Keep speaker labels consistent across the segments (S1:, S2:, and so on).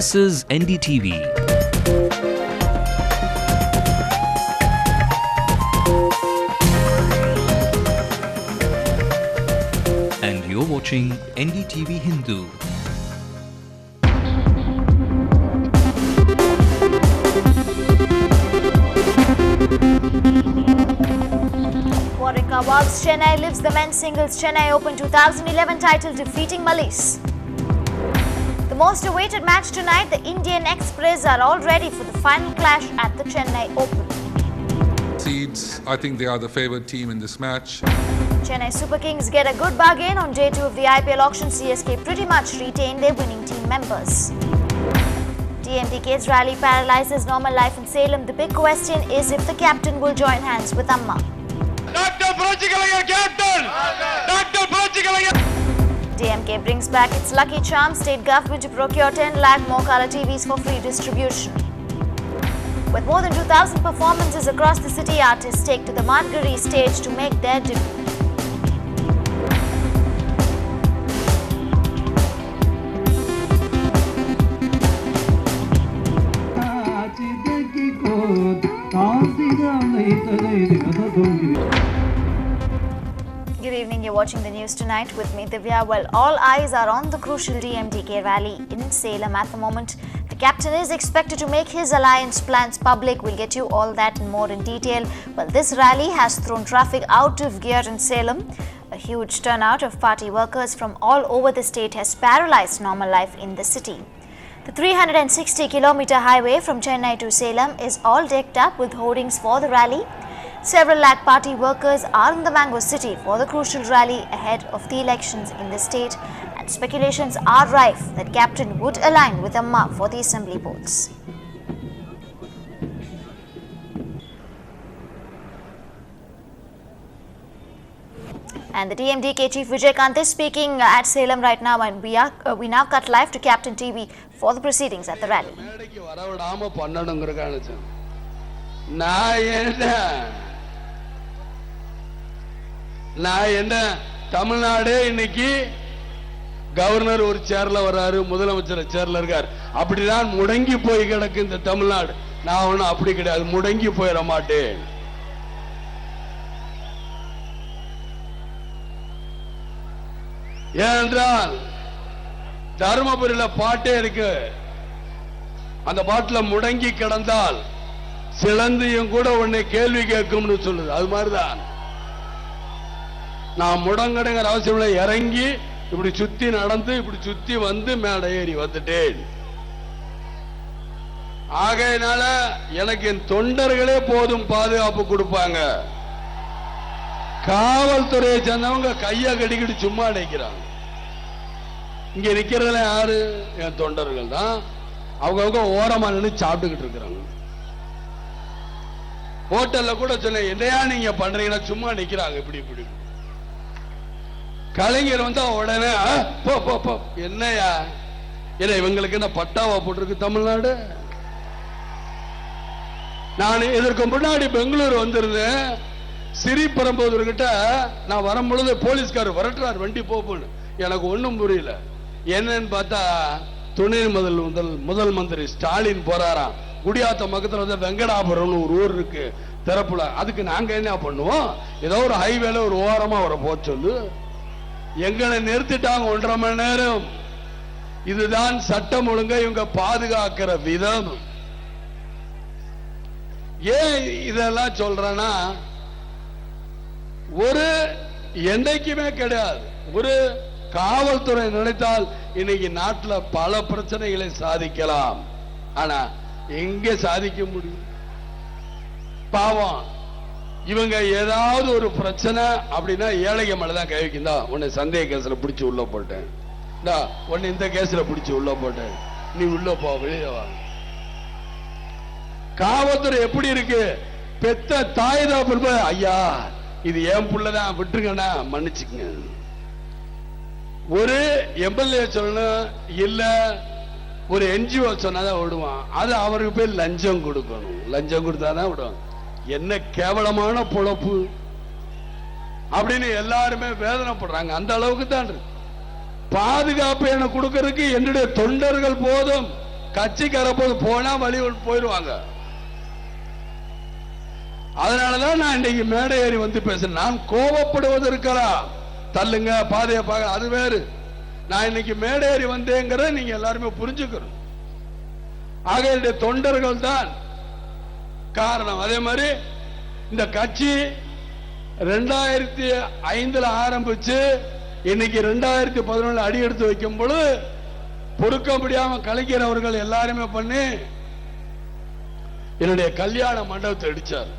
S1: This is NDTV. And you're watching NDTV Hindu.
S2: Warwick Awards, Chennai lives the men's singles Chennai Open 2011 title, defeating Malaysia. The most awaited match tonight, the Indian Express are all ready for the final clash at the Chennai Open.
S3: Seeds, I think they are the favoured team in this match.
S2: Chennai Super Kings get a good bargain on day 2 of the IPL auction. CSK pretty much retain their winning team members. TMDK's rally paralyzes normal life in Salem. The big question is if the captain will join hands with Amma. DMK brings back its lucky charm. State government to procure 10 lakh more colour TVs for free distribution. With more than 2,000 performances across the city, artists take to the Margari stage to make their debut. Good evening, you're watching the news tonight with me, Divya. Well, all eyes are on the crucial DMDK rally in Salem at the moment. The captain is expected to make his alliance plans public. We'll get you all that and more in detail. Well, this rally has thrown traffic out of gear in Salem. A huge turnout of party workers from all over the state has paralyzed normal life in the city. The 360-kilometer highway from Chennai to Salem is all decked up with hoardings for the rally. Several lakh party workers are in the Mango City for the crucial rally ahead of the elections in the state, and speculations are rife that captain would align with Amma for the assembly polls. And the DMDK chief Vijay Kant is speaking at Salem right now, and we now cut live to Captain TV for the proceedings at the rally.
S4: Tamil Nadu இன்னைக்கு governor ஒரு சேர்ல வராரு, முதலமைச்சர் சேர்ல இருக்கார். அப்படிதான் முடங்கி போய் கிடக்கு இந்த தமிழ்நாடு. நான் ஒன்னும் அப்படி கிடையாது, முடங்கி போயிட மாட்டேன். ஏனென்றால் தர்மபுரியில பாட்டே இருக்கு. அந்த பாட்டுல முடங்கி கிடந்தால் சிலந்தியும் கூட உன்னை கேள்வி கேட்கும்னு சொல்லுது. அது மாதிரிதான் நான் முடங்கடுங்கிற அவசியம் இல்லை. இறங்கி இப்படி சுத்தி நடந்து இப்படி சுத்தி வந்து மேடை ஏறி வந்துட்டேன். ஆகையினால எனக்கு என் தொண்டர்களே போதும் பாதுகாப்பு கொடுப்பாங்க. காவல்துறையை சேர்ந்தவங்க கைய கடிக்கிட்டு சும்மா நிற்கிறாங்க. இங்க நிக்கிறதுல யாரு? என் தொண்டர்கள் தான். அவங்க ஓரமா நின்று சாப்பிட்டுக்கிட்டு இருக்கிறாங்க. ஹோட்டல்ல கூட சொன்ன என்னையா நீங்க பண்றீங்கன்னா சும்மா நிக்கிறாங்க. இப்படி இப்படி கலைஞர் வந்தா உடனே போ போ போ என்னையா என்ன இவங்களுக்கு என்ன பட்டாவா போட்டிருக்கு தமிழ்நாடு? நான் இதற்கு முன்னாடி பெங்களூர் வந்திருந்தேன். சிறிபெரும்புதூர் கிட்ட நான் வரும்பொழுது போலீஸ்காரர் வரட்டுறார் வண்டி போன்னு. எனக்கு ஒன்றும் புரியல. என்னன்னு பார்த்தா துணை முதல் மந்திரி ஸ்டாலின் போறாராம். குடியாத்த பக்கத்துல வந்து வெங்கடாபுரம்னு ஒரு ஊர் இருக்கு திறப்புல. அதுக்கு நாங்க என்ன பண்ணுவோம்? ஏதோ ஒரு ஹைவேல ஒரு ஓரமா வர போ சொல்லு. எங்களை நிறுத்திட்டாங்க 1.5 மணி நேரம். இதுதான் சட்டம் ஒழுங்கை இவங்க பாதுகாக்கிற விதம். ஏன் இதெல்லாம் சொல்றேன்னா, ஒரு என்னைக்குமே கிடையாது. ஒரு காவல்துறை நினைத்தால் இன்னைக்கு நாட்டில் பல பிரச்சனைகளை சாதிக்கலாம். ஆனா எங்க சாதிக்க முடியும்? பாவம் இவங்க ஏதாவது ஒரு பிரச்சனை அப்படின்னா ஏழைங்க மேலதான் கை வைக்கிந்தா. உன்னை சந்தேக கேஸ்ல பிடிச்சி உள்ள போட்டேன், உன்னை இந்த கேஸ்ல பிடிச்சி உள்ள போட்டேன், நீ உள்ள போ வெளியே வா. காவல்துறை எப்படி இருக்கு? பெத்த தாய் தான் ஐயா இது என் புள்ளதான் விட்டுருங்கண்ணா மன்னிச்சுங்க. ஒரு எம்எல்ஏ சொல்லணும், இல்ல ஒரு என்ஜிஓ சொன்னாதான் விடுவான். அது அவருக்கு போய் லஞ்சம் கொடுக்கணும். லஞ்சம் கொடுத்தாதான் விடுவாங்க. என்ன கேவலமான பொழப்பு அப்படின்னு எல்லாருமே வேதனைப்படுறாங்க. அந்த அளவுக்கு தான் பாதுகாப்பு எனக்கு கொடுக்கறதுக்கு என்னுடைய தொண்டர்கள் போதும். கட்சிக்கார போது போனா வழி போயிடுவாங்க. அதனாலதான் நான் இன்னைக்கு மேடை ஏறி வந்து பேசுறேன். நான் கோபப்படுவது இருக்கலாம், தள்ளுங்க பாதையை பார்க்க, அது வேறு. நான் இன்னைக்கு மேடை ஏறி வந்தேங்கிறத நீங்க எல்லாருமே புரிஞ்சுக்கணும். ஆக என்னுடைய தொண்டர்கள் தான் காரணம். அதே மாதிரி இந்த கட்சி 2005 ஆரம்பிச்சு இன்னைக்கு 2011 அடி எடுத்து வைக்கும் பொழுது பொறுக்க முடியாம கலைஞர் அவர்கள் எல்லாருமே பண்ணி என்னுடைய கல்யாண மண்டபத்தை அடிச்சார்.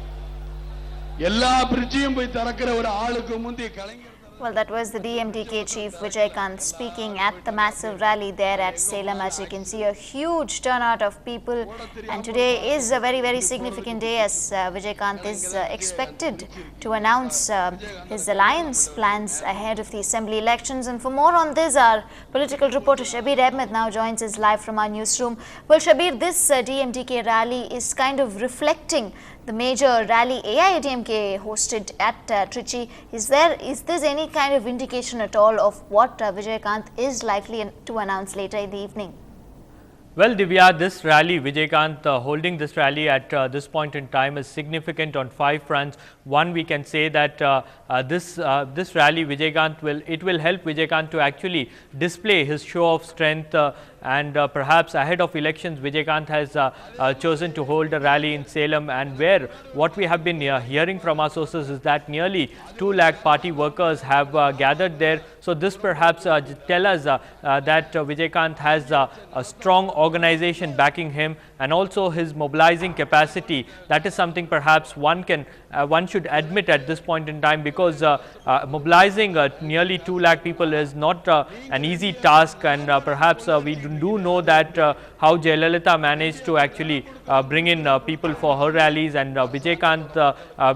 S4: எல்லா பிரிட்ஜையும் போய் திறக்கிற ஒரு ஆளுக்கு முந்தைய கலைஞர்.
S2: Well, that was the DMDK chief Vijay Kant speaking at the massive rally there at Salem. As you can see, a huge turnout of people, and today is a very, very significant day as Vijay Kant is expected to announce his alliance plans ahead of the assembly elections. And for more on this, our political reporter Shabir Ahmed now joins us live from our newsroom. Well, Shabir, this DMDK rally is kind of reflecting the major rally AIADMK hosted at Trichy. Is this any kind of indication at all of what Vijay Kant is likely to announce later in the evening?
S5: Well, Divya, this rally, Vijay Kant holding this rally at this point in time is significant on 5 fronts. One, we can say that this rally, Vijay Kant will help Vijay Kant to actually display his show of strength and perhaps ahead of elections, Vijay Kant has chosen to hold a rally in Salem, and where what we have been hearing from our sources is that nearly 2 lakh party workers have gathered there. So this perhaps tell us that Vijay Kant has a strong organization backing him, and also his mobilizing capacity. That is something perhaps one should admit at this point in time, because mobilizing nearly 2 lakh people is not an easy task, and perhaps we do know that how Jayalalitha managed to actually bring in people for her rallies, and Vijay Kant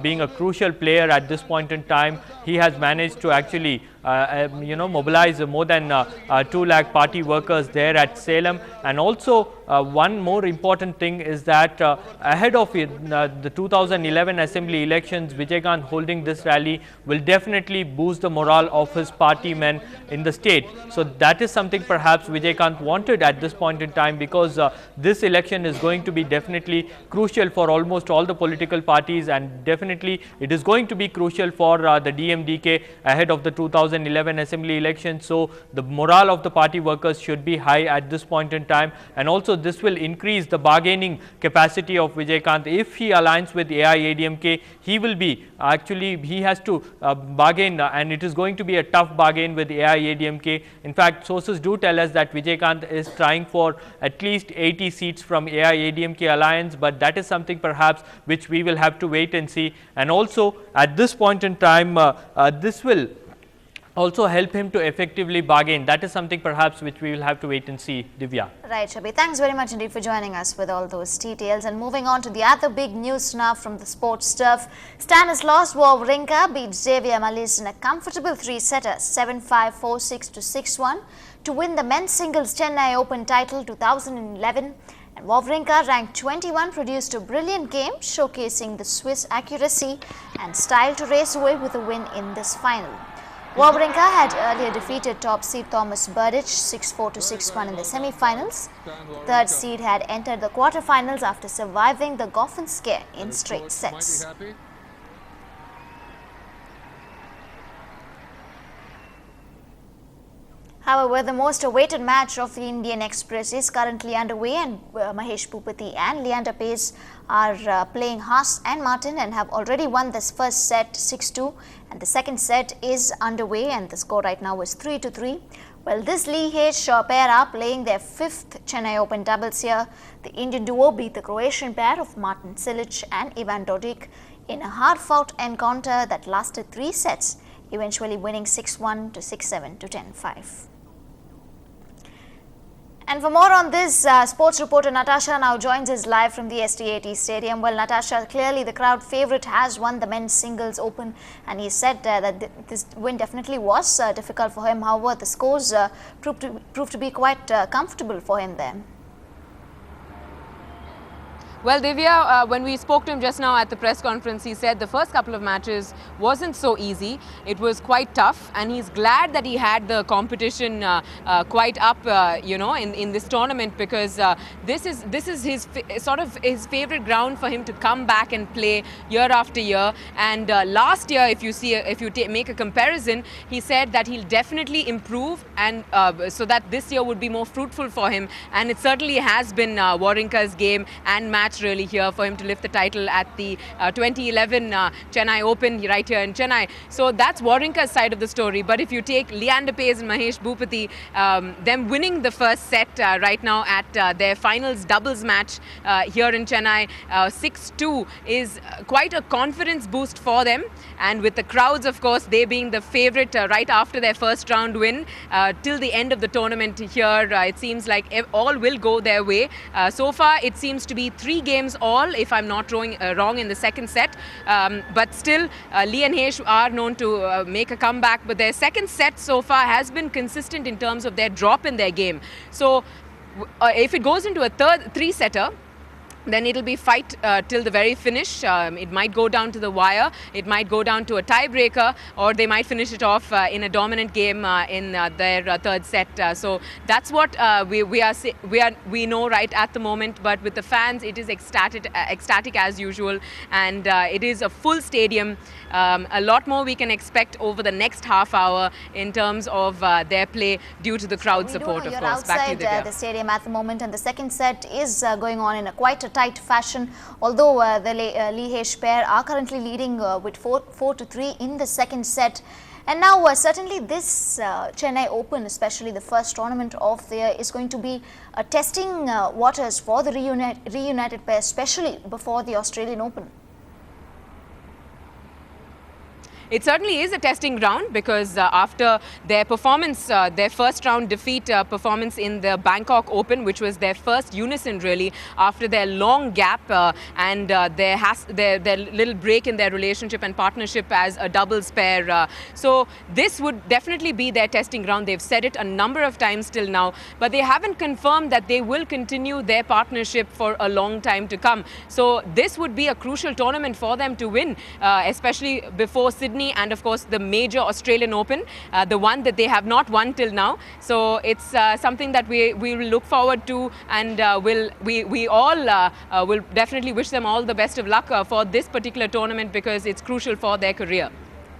S5: being a crucial player at this point in time, he has managed to actually mobilize more than 2 lakh party workers there at Salem. And also one more important thing is that ahead of the 2011 assembly elections, Vijay Kant holding this rally will definitely boost the morale of his party men in the state. So that is something perhaps Vijay Kant wanted at this point in time, because this election is going to be definitely crucial for almost all the political parties, and definitely it is going to be crucial for the DMDK ahead of the 2011 assembly election. So the morale of the party workers should be high at this point in time, and also this will increase the bargaining capacity of Vijay Kant. If he aligns with AIADMK, he will be he has to bargain, and it is going to be a tough bargain with AIADMK. In fact, sources do tell us that Vijay Kant is trying for at least 80 seats from AIADMK alliance, but that is something perhaps which we will have to wait and see. And also at this point in time, this will also help him to effectively bargain. That is something perhaps which we will have to wait and see, Divya.
S2: Right, Shabir. Thanks very much indeed for joining us with all those details. And moving on to the other big news now from the sports stuff. Stanislaus Wawrinka beat Xavier Malisse in a comfortable 3-setter, 7-5, 4-6 to 6-1 to win the men's singles Chennai Open title 2011. And Wawrinka, ranked 21, produced a brilliant game showcasing the Swiss accuracy and style to race away with a win in this final. Wawrinka had earlier defeated top seed Thomas Berdych 6-4 to 6-1 in the semi-finals. The third seed had entered the quarter-finals after surviving the Goffin scare in straight sets. However, the most awaited match of the Indian Express is currently underway, and Mahesh Bhupati and Leander Paes are playing Haas and Martin and have already won this first set 6-2, and the second set is underway and the score right now is 3-3. Well, this Lee-H pair are playing their 5th Chennai Open doubles here. The Indian duo beat the Croatian pair of Martin Cilic and Ivan Dodig in a hard-fought encounter that lasted 3 sets, eventually winning 6-1 to 6-7 to 10-5. And for more on this, sports reporter Natasha now joins us live from the STAT Stadium. Well, Natasha, clearly the crowd favourite has won the men's singles open, and he said that this win definitely was difficult for him. However, the scores proved to be quite comfortable for him there.
S6: Well, Divya, when we spoke to him just now at the press conference, he said the first couple of matches wasn't so easy. It was quite tough, and he's glad that he had the competition quite up, in this tournament, because this is his sort of his favorite ground for him to come back and play year after year. And last year, if you make a comparison, he said that he'll definitely improve, and so that this year would be more fruitful for him. And it certainly has been Wawrinka's game and match really here for him to lift the title at the 2011 Chennai Open right here in Chennai. So that's Wawrinka's side of the story. But if you take Leander Paes and Mahesh Bhupati, them winning the first set right now at their finals doubles match here in Chennai, 6-2 is quite a confidence boost for them. And with the crowds, of course, they being the favourite right after their first round win till the end of the tournament here, it seems like all will go their way. So far, it seems to be 3 games all, if I'm not wrong in the second set. But still, Lee and Hesh are known to make a comeback. But their second set so far has been consistent in terms of their drop in their game. So if it goes into a third 3-setter, then it'll be fight till the very finish. It might go down to the wire, it might go down to a tiebreaker, or they might finish it off in a dominant game in their third set. So that's what we know right at the moment. But with the fans, it is ecstatic as usual, and it is a full stadium. A lot more we can expect over the next half hour in terms of their play due to the crowd support, of course. Back to you,
S2: Outside the stadium at the moment, and the second set is going on in quite a tight fashion, although the Lee Hesh pair are currently leading with 4-3 in the second set. And now certainly this Chennai Open, especially the first tournament of the year, is going to be testing waters for the reunited pair, especially before the Australian Open.
S6: It certainly is a testing ground, because after their performance, their first round defeat performance in the Bangkok Open, which was their first unison really after their long gap and their little break in their relationship and partnership as a doubles pair. So this would definitely be their testing ground. They've said it a number of times till now, but they haven't confirmed that they will continue their partnership for a long time to come. So this would be a crucial tournament for them to win, especially before Sydney and of course the major Australian Open, the one that they have not won till now. So it's something that we will look forward to, and we all will definitely wish them all the best of luck for this particular tournament, because it's crucial for their career.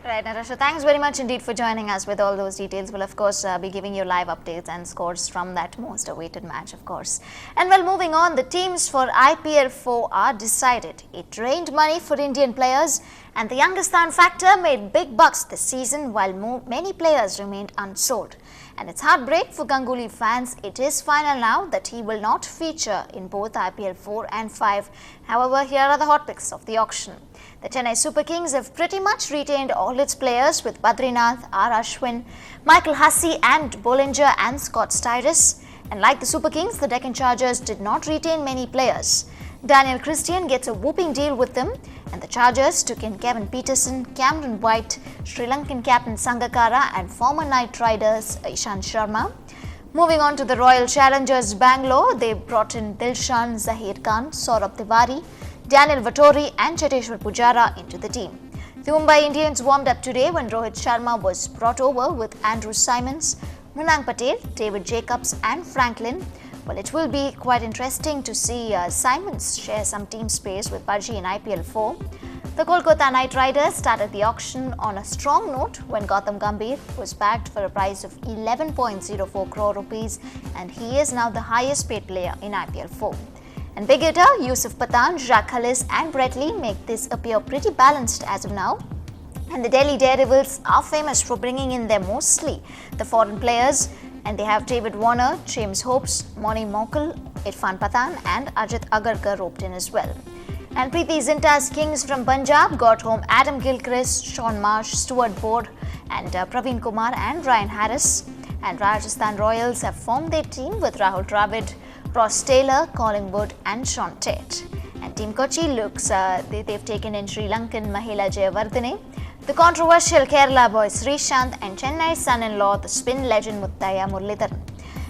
S2: Right, Natasha, thanks very much indeed for joining us with all those details. We'll of course be giving you live updates and scores from that most awaited match, of course. And well, moving on, the teams for IPL 4 are decided. It rained money for Indian players, and the Youngistan factor made big bucks this season, while many players remained unsold. And it's heartbreak for Ganguly fans. It is final now that he will not feature in both IPL 4 and 5. However, here are the hot picks of the auction. The Chennai Super Kings have pretty much retained all its players, with Badrinath, R. Ashwin, Michael Hussey and Bollinger and Scott Styris. And like the Super Kings, the Deccan Chargers did not retain many players. Daniel Christian gets a whooping deal with them, and the Chargers took in Kevin Peterson, Cameron White, Sri Lankan captain Sangakkara and former Knight Riders Ishant Sharma. Moving on to the Royal Challengers Bangalore, they brought in Dilshan Zahir Khan, Saurabh Tiwari, Daniel Vettori and Cheteshwar Pujara into the team. The Mumbai Indians warmed up today when Rohit Sharma was brought over with Andrew Simons, Munang Patel, David Jacobs and Franklin. Well, it will be quite interesting to see Simons share some team space with Pudgy in IPL 4. The Kolkata Knight Riders started the auction on a strong note when Gautam Gambhir was bagged for a price of 11.04 crore rupees, and he is now the highest paid player in IPL 4. And big hitter Yusuf Pathan, Jacques Kallis and Brett Lee make this appear pretty balanced as of now. And the Delhi Daredevils are famous for bringing in their mostly the foreign players, and they have David Warner, James Hopes, Moni Mokal, Irfan Pathan and Ajit Agarkar roped in as well. And Preeti Zinta's Kings from Punjab got home Adam Gilchrist, Sean Marsh, Stuart Board and Praveen Kumar and Ryan Harris. And Rajasthan Royals have formed their team with Rahul Dravid, Ross Taylor, Collingwood and Sean Tate. And Team Kochi looks, they've taken in Sri Lankan Mahela Jayawardene, the controversial Kerala boy Srishant and Chennai's son-in-law, the spin legend Muttaya Muralidharan.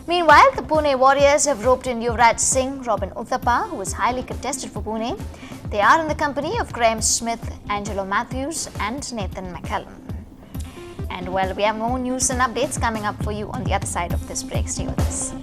S2: Meanwhile, the Pune Warriors have roped in Yuvraj Singh, Robin Uthappa, who is highly contested for Pune. They are in the company of Graham Smith, Angelo Matthews and Nathan McCallum. And well, we have more news and updates coming up for you on the other side of this break. Stay with us.